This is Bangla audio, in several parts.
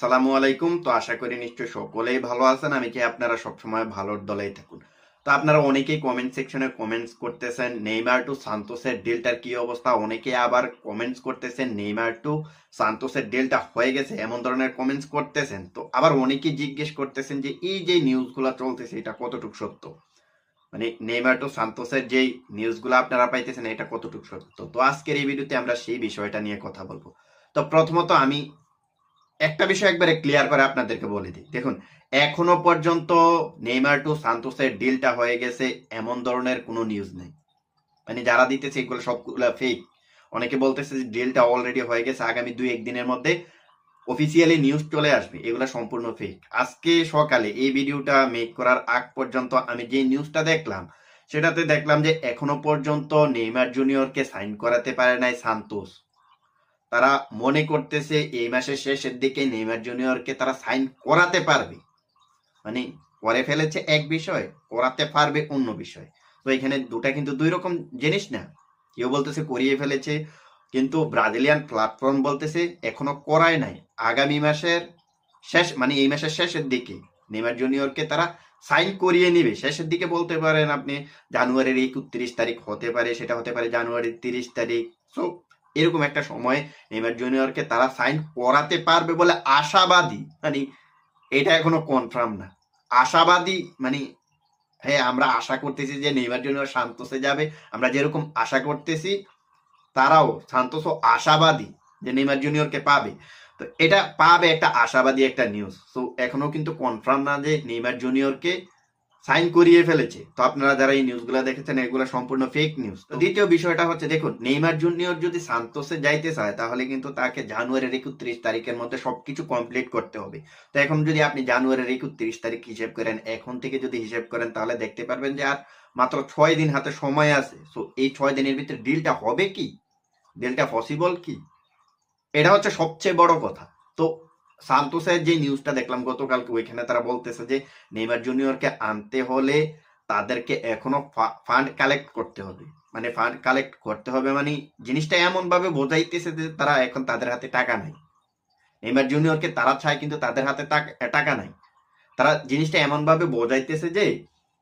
আসসালামু আলাইকুম। তো আশা করি নিশ্চয়ই সকলেই ভালো আছেন। আমি চাই আপনারা সবসময় ভালোর দলেই থাকুন। তো আপনারা অনেকেই কমেন্ট সেকশনে কমেন্টস করতেছেন নেইমার টু সান্তোসের ডিলটার কি অবস্থা, অনেকেই আবার কমেন্টস করতেছেন নেইমার টু সান্তোসের ডিলটা হয়ে গেছে, এমন ধরনের কমেন্টস করতেছেন। তো আবার অনেকেই জিজ্ঞেস করতেছেন যে এই যে নিউজগুলো চলতেছে এটা কতটুকু সত্য, মানে নেইমার টু সান্তোসের যেই নিউজগুলো আপনারা পাইতেছেন এটা কতটুকু সত্য। তো আজকের এই ভিডিওতে আমরা সেই বিষয়টা নিয়ে কথা বলবো। তো প্রথমত আমি একটা বিষয় একবারে ক্লিয়ার করে আপনাদেরকে বলে দিই, দেখুন এখনো পর্যন্ত নেইমার টু সান্তোসের ডিলটা হয়ে গেছে এমন ধরনের কোনো নিউজ নেই। মানে যারা দিতেছে এগুলো সবগুলো ফেক। অনেকে বলতেছে যে ডিলটা অলরেডি হয়ে গেছে, আগামী 2-1 দিনের মধ্যে অফিসিয়ালি নিউজ চলে আসবে, এগুলো সম্পূর্ণ ফেক। আজকে সকালে এই ভিডিওটা মেক করার আগ পর্যন্ত আমি যে নিউজটা দেখলাম সেটাতে দেখলাম যে এখনো পর্যন্ত নেইমার জুনিয়রকে সাইন করাতে পারে নাই সান্তোস। তারা মনে করতেছে এই মাসের শেষের দিকে নেইমার জুনিয়রকে তারা সাইন করাতে পারবে, মানে করে ফেলেছে এক বিষয়, করাতে পারবে অন্য বিষয়। তো এখানে দুটা কিন্তু দুই রকম জিনিস না। কেউ বলতেছে করিয়ে ফেলেছে, কিন্তু ব্রাজিলিয়ান প্ল্যাটফর্ম বলতেছে এখনো করায় নাই। আগামী মাসের শেষ, মানে এই মাসের শেষের দিকে নেইমার জুনিয়রকে তারা সাইন করিয়ে নিবে। শেষের দিকে বলতে পারেন আপনি জানুয়ারির 31 তারিখ হতে পারে, সেটা হতে পারে জানুয়ারির 30 তারিখ। সো এরকম একটা সময় নেইমার জুনিয়রকে তারা সাইন করাতে পারবে বলে আশাবাদী, মানে এটা এখনো কনফার্ম না, আশাবাদী। মানে হ্যাঁ, আমরা আশা করতেছি যে নেইমার জুনিয়র সান্তোসে যাবে, আমরা যেরকম আশা করতেছি তারাও সান্তোসও আশাবাদী যে নেইমার জুনিয়রকে পাবে। তো এটা পাবে একটা আশাবাদী একটা নিউজ। তো এখনো কিন্তু কনফার্ম না যে নেইমার জুনিয়রকে সাইন করিয়ে ফেলেছে। তো আপনারা যারা এই নিউজগুলো দেখেছেন এগুলো সম্পূর্ণ ফেক নিউজ। তো দ্বিতীয় বিষয়টা হচ্ছে, দেখুন নেইমার জুনিয়র যদি সান্তোসে যাইতে চায় তাহলে কিন্তু তাকে জানুয়ারির 31 তারিখের মধ্যে সবকিছু কমপ্লিট করতে হবে। তো এখন যদি আপনি জানুয়ারির 31 তারিখ হিসেব করেন, এখন থেকে যদি হিসেব করেন তাহলে দেখতে পারবেন যে আর মাত্র 6 দিন হাতে সময় আছে। সো এই 6 দিনের ভিতরে ডিলটা হবে কি, ডিলটা পসিবল কি, এটা হচ্ছে সবচেয়ে বড় কথা। তো সান্তোসের যে নিউজটা দেখলাম গতকালকে, ওইখানে তারা বলতেছে যে নেইমার জুনিয়রকে আনতে হলে তাদেরকে এখনো ফান্ড কালেক্ট করতে হবে। মানে ফান্ড কালেক্ট করতে হবে মানে জিনিসটা এমন ভাবে বোঝাইতেছে যে তারা এখন তাদের হাতে টাকা নাই। নেইমার জুনিয়রকে তারা চায় কিন্তু তাদের হাতে টাকা নাই। তারা জিনিসটা এমন ভাবে বোঝাইতেছে যে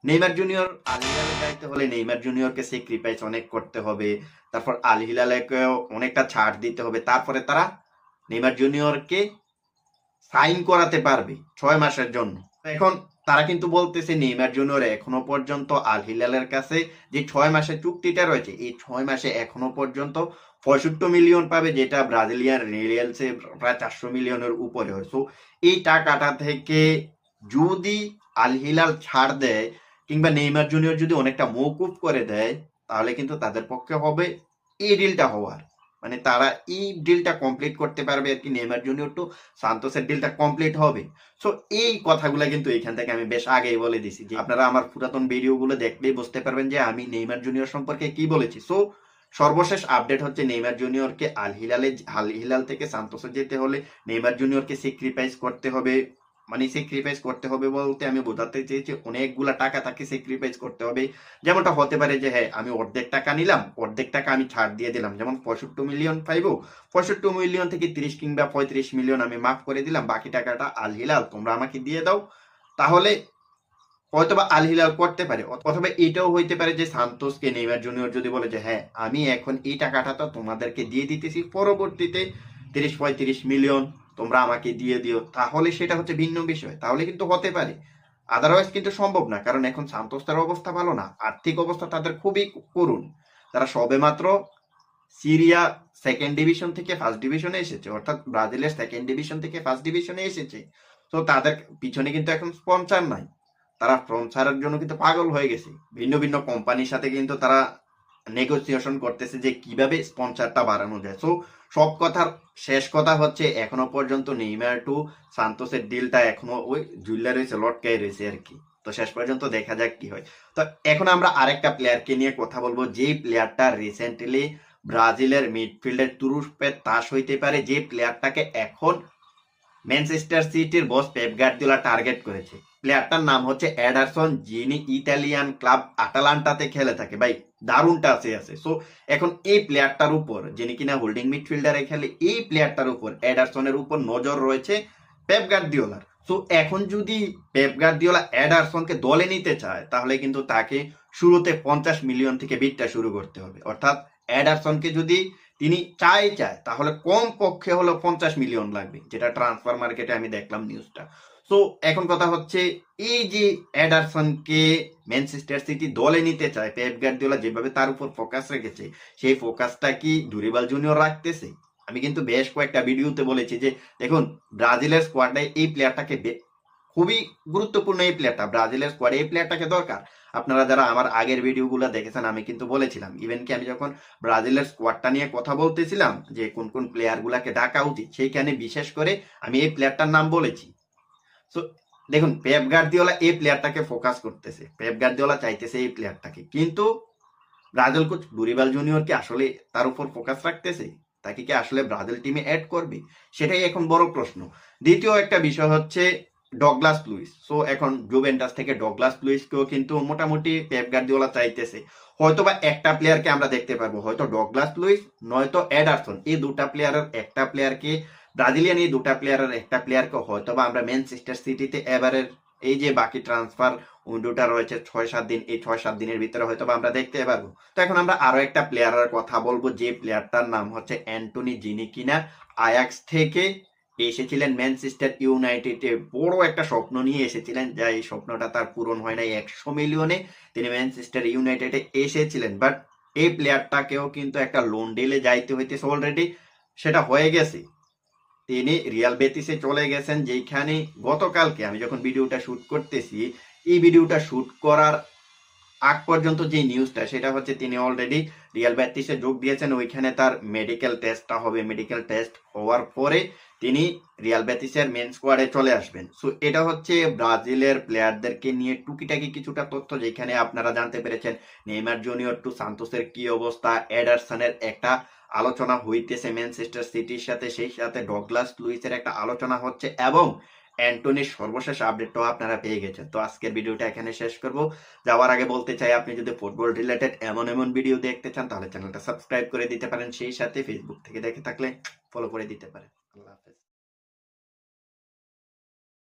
নেইমার জুনিয়র আল হিলালে যাইতে হলে নেইমার জুনিয়রকে স্যাক্রিফাইস অনেক করতে হবে, তারপর আল হিলালেকেও অনেকটা ছাড় দিতে হবে, তারপরে তারা নেইমার জুনিয়রকে সাইন করাতে পারবে 6 মাসের জন্য। এখন তারা কিন্তু বলতেছে নেইমার জুনিয়র এখনো পর্যন্ত আল হিলালের কাছে যে 6 মাসের চুক্তিটা রয়েছে, এই 6 মাসে এখনো পর্যন্ত 65 মিলিয়ন পাবে, যেটা ব্রাজিলিয়ান রিয়ালসে প্রায় 400 মিলিয়নের উপরে হয়। সো এই টাকাটা থেকে যদি আল হিলাল ছাড় দেয় কিংবা নেইমার জুনিয়র যদি অনেকটা মওকুফ করে দেয় তাহলে কিন্তু তাদের পক্ষে হবে এই ডিলটা হওয়ার, মানে তারা এই ডিলটা কমপ্লিট করতে পারবে আর কি। নেইমার জুনিয়র টু সান্তোসের ডিলটা কমপ্লিট হবে। সো এই কথাগুলো কিন্তু এখান থেকে আমি বেশ আগেই বলে দিছি, যে আপনারা আমার পুরাতন ভিডিওগুলো দেখলেই বুঝতে পারবেন যে আমি নেইমার জুনিয়র সম্পর্কে কি বলেছি। সো সর্বশেষ আপডেট হচ্ছে নেইমার জুনিয়রকে আল হিলাল থেকে সান্তোসে যেতে হলে নেইমার জুনিয়রকে স্যাক্রিফাইস করতে হবে। মানে স্যাক্রিফাইস করতে হবে বলতে আমি বোঝাতে চেয়েছি অনেকগুলা টাকা তাকে স্যাক্রিফাইস করতে হবে। যেমনটা হতে পারে যে হ্যাঁ আমি অর্ধেক টাকা নিলাম, অর্ধেক টাকা আমি ছাড় দিয়ে দিলাম, যেমন 65 মিলিয়ন পাইবো, 65 মিলিয়ন থেকে 30 কিংবা 35 মিলিয়ন আমি মাফ করে দিলাম, বাকি টাকাটা আল হিলাল তোমরা আমাকে দিয়ে দাও। তাহলে হয়তোবা আল হিলাল করতে পারে, অথবা এটাও হইতে পারে যে সান্তোসকে নেইমার জুনিয়র যদি বলে যে হ্যাঁ আমি এখন এই টাকাটা তো তোমাদেরকে দিয়ে দিতেছি, পরবর্তীতে 30-35 মিলিয়ন তোমরা আমাকে দিয়ে দিও, তাহলে সেটা হচ্ছে ভিন্ন বিষয়, তাহলে কিন্তু হতে পারে। আদারওয়াইজ কিন্তু সম্ভব না, কারণ এখন সান্তোসের অবস্থা ভালো না, আর্থিক অবস্থা তাদের খুবই করুণ। তারা সবেমাত্র সিরিয়া সেকেন্ড ডিভিশন থেকে ফার্স্ট ডিভিশনে এসেছে, অর্থাৎ ব্রাজিলের সেকেন্ড ডিভিশন থেকে ফার্স্ট ডিভিশনে এসেছে। তো তাদের পিছনে কিন্তু এখন স্পন্সর নাই, তারা স্পন্সরের জন্য কিন্তু পাগল হয়ে গেছে। ভিন্ন ভিন্ন কোম্পানির সাথে কিন্তু তারা নেগোসিয়েশন করতেছে যে কিভাবে স্পন্সরটা বাড়ানো যায়। সো সব কথার শেষ কথা হচ্ছে এখনো পর্যন্ত নেইমার টু সান্তোসের ডিলটা এখনো ওই জুল্লা রয়েছে, লটকাই রয়েছে আর কি। তো শেষ পর্যন্ত দেখা যাক কি হয়। তো এখন আমরা আরেকটা প্লেয়ারকে নিয়ে কথা বলবো, যে প্লেয়ারটা রিসেন্টলি ব্রাজিলের মিডফিল্ডের তুরস্পের তাস হইতে পারে, যে প্লেয়ারটাকে এখন ম্যানচেস্টার সিটির বস পেপ গার্দিওলা টার্গেট করেছে। প্লেয়ারটার নাম হচ্ছে এডারসন, যিনি ইতালিয়ান ক্লাব আটালান্টাতে খেলে থাকে। ভাই দারুণ টাচে আছে। সো এখন এই প্লেয়ারটার উপর, যিনি কিনা হোল্ডিং মিডফিল্ডারে খেলে, এই প্লেয়ারটার উপর এডারসনের উপর নজর রয়েছে পেপ গার্দিওলার। সো এখন যদি পেপ গার্দিওলা এডারসনকে দলে নিতে চায় তাহলে কিন্তু তাকে শুরুতে 50 মিলিয়ন থেকে বিটটা শুরু করতে হবে। অর্থাৎ এডারসনকে যদি তিনি চায় তাহলে কম পক্ষে হলো 50 মিলিয়ন লাগবে, যেটা ট্রান্সফার মার্কেটে আমি দেখলাম নিউজটা। সো এখন কথা হচ্ছে এই যে এডারসনকে ম্যানচেস্টার সিটি দলে নিতে চায়, পেপ গার্দিওলা যেভাবে তার উপর ফোকাস রেখেছে সেই ফোকাসটা কি দুরিবাল জুনিয়র রাখতেছে? আমি কিন্তু বেশ কয়েকটা ভিডিওতে বলেছি যে দেখুন ব্রাজিলের স্কোয়াডে এই প্লেয়ারটাকে খুবই গুরুত্বপূর্ণ, এই প্লেয়ারটা ব্রাজিলের স্কোয়াডে এই প্লেয়ারটাকে দরকার। আপনারা যারা আমার আগের ভিডিওগুলো দেখেছেন আমি কিন্তু বলেছিলাম, ইভেন কি আমি যখন ব্রাজিলের স্কোয়াডটা নিয়ে কথা বলতেছিলাম যে কোন কোন প্লেয়ার গুলাকে ডাকা উচিত, সেইখানে বিশেষ করে আমি এই প্লেয়ারটার নাম বলেছি। সো দেখুন পেপ গার্দিওলা এই প্লেয়ারটাকে ফোকাস করতেছে, পেপ গার্দিওলা চাইতেছে এই প্লেয়ারটাকে, কিন্তু ব্রাজিল কোচ দুরিবাল জুনিয়র কি আসলে তার উপর ফোকাস রাখতেছে? তাকে কি আসলে ব্রাজিল টিমে অ্যাড করবে? সেটাই এখন বড় প্রশ্ন। দ্বিতীয় একটা বিষয় হচ্ছে ডগলাস লুইস। সো এখন জুভেন্টাস থেকে ডগলাস লুইসকেও কিন্তু মোটামুটি পেপ গার্দিওলা চাইতেছে। হয়তোবা একটা প্লেয়ারকে আমরা দেখতে পারবো, হয়তো ডগলাস লুইস নয়তো এডারসন, এই দুটা প্লেয়ারের একটা প্লেয়ারকে, ব্রাজিলিয়ান এই দুটা প্লেয়ারের একটা প্লেয়ারকে হয়তোবা আমরা ম্যানচেস্টার সিটিতে এবারের এই যে বাকি ট্রান্সফার উইন্ডোটা রয়েছে 6-7 দিন, এই 6-7 দিনের ভিতরে হয়তো আমরা দেখতে পারবো। তো এখন আমরা আরো একটা প্লেয়ারের কথা বলবো, যে প্লেয়ারটার নাম হচ্ছে অ্যান্টনি জিনিকিনা। আয়াক্স থেকে এসেছিলেন ম্যানচেস্টার ইউনাইটেডে, বড় একটা স্বপ্ন নিয়ে এসেছিলেন, যা এই স্বপ্নটা তার পূরণ হয় নাই। 100 মিলিয়নে তিনি ম্যানচেস্টার ইউনাইটেডে এসেছিলেন, বাট এই প্লেয়ারটাকেও কিন্তু একটা লোন ডিলে যাইতে হইতেছে, অলরেডি সেটা হয়ে গেছে। তিনি রিয়াল বেতিসে চলে গেছেন, যেখানে গতকালকে আমি যখন ভিডিওটা শুট করতেছি, এই ভিডিওটা শুট করার আগ পর্যন্ত যে নিউজটা সেটা হচ্ছে তিনি অলরেডি রিয়াল বেতিসে যোগ দিয়েছেন। ওইখানে তার মেডিকেল টেস্টটা হবে, মেডিকেল টেস্ট হওয়ার পরে তিনি রিয়াল বেতিসের মেন স্কোয়াডে চলে আসবেন। সো এটা হচ্ছে ব্রাজিলের প্লেয়ারদেরকে নিয়ে টুকিটাকি কিছুটা তথ্য, যেখানে আপনারা জানতে পেরেছেন নেইমার জুনিয়র টু সান্তোসের কি অবস্থা, এডারসনের একটা আলোচনা হইতেছে ম্যানচেস্টার সিটির সাথে, সেই সাথে ডগলাস লুইসের একটা আলোচনা হচ্ছে, এবং অ্যান্টনির সর্বশেষ আপডেটটাও আপনারা পেয়ে গেছেন। তো আজকের ভিডিওটা এখানে শেষ করব। যাওয়ার আগে বলতে চাই, আপনি যদি ফুটবল রিলেটেড এমন এমন ভিডিও দেখতে চান তাহলে চ্যানেলটা সাবস্ক্রাইব করে দিতে পারেন, সেই সাথে ফেসবুক থেকে দেখে থাকলে ফলো করে দিতে পারেন। আল্লাহ হাফেজ।